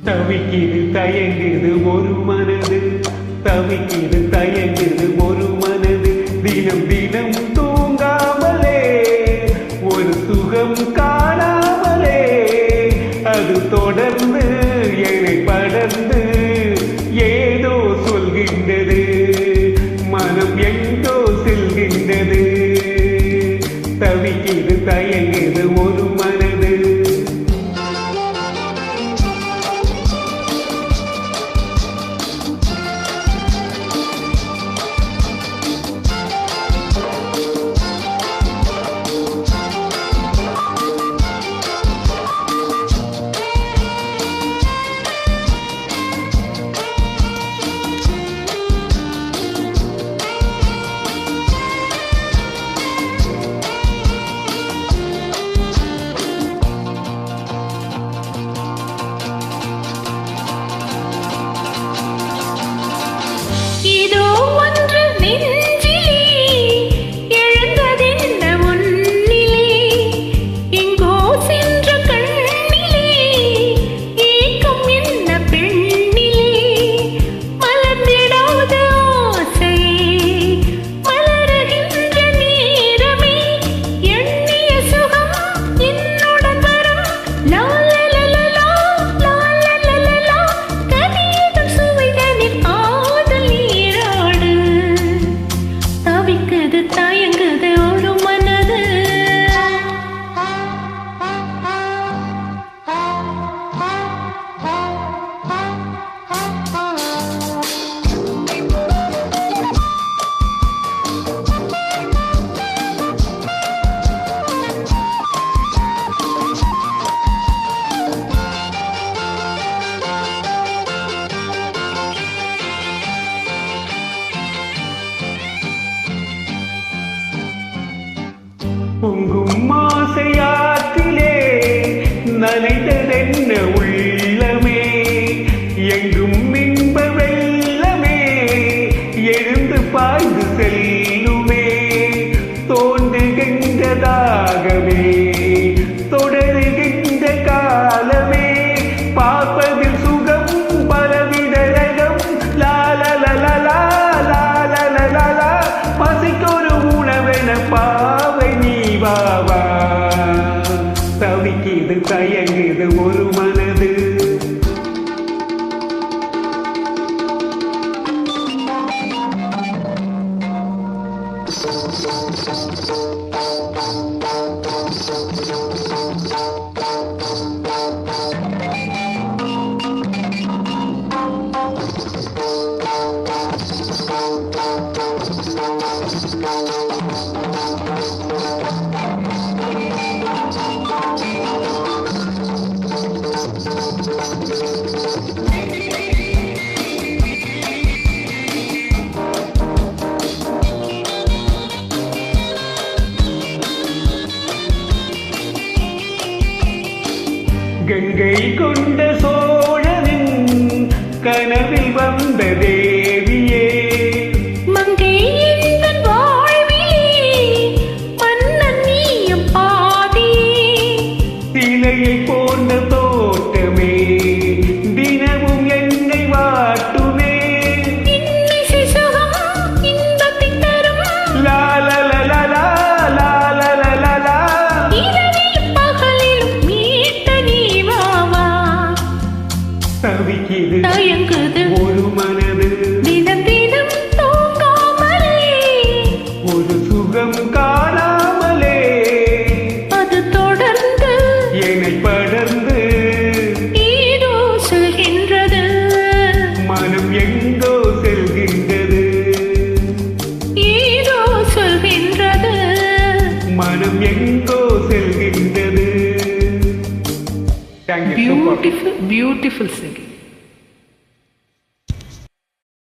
தவிக்கிது தயங்குது ஒரு மனது, தவிக்கிது தயங்குது ஒரு மனது, தினம் தினம் தூங்காமலே ஒரு சுகம் காணாமலே அது தொடர்ந்து என்னை படர்ந்து ஏதோ சொல்கின்றது, மனம் எங்கோ செல்கின்றது. தவிக்கிது தயங்குது ஒரு மனது. பொங்கும் ஆசையாற்றிலே நனைந்ததென்ன உள்ளமே, எங்கும் இன்ப வெள்ளமே எழுந்து பாய்ந்து செல்லுமே, தோன்றுகின்றதாகவே தொடருகின்ற காலமே, பார்ப்பதில் சுகம் பலவித ரகம், லாலலலலா லாலலலலா பசிக்கொரு உணவென பாவை நீவாவா. தவிக்கிது தயங்குது ஒரு மனது. கங்கை கொண்ட சோழனின் கனவில் வந்த தேவியே, மங்கை எந்தன் வாழ்விலே மன்னன் நீயும் பாதியே, சிலையை போன்ற தோட்டமே தினமும் என்னை வாட்டுமே, இன்னிசை சுகம் இன்பத்தைத் தரும், லாலலலலா லாலலலலா இரவிலும் பகலிலும் மீட்ட நீவாவா. தவிக்கிது தயங்குது ஒரு மனது, தினம் தினம் தூங்காமலே ஒரு சுகம் காணாமலே அது தொடர்ந்து என்னை படர்ந்து ஏதோ சொல்கின்றது, மனம் எங்கோ செல்கின்றது, ஏதோ சொல்கின்றது, மனம் எங்கோ செல்கின்றது. Thank you. beautiful singing.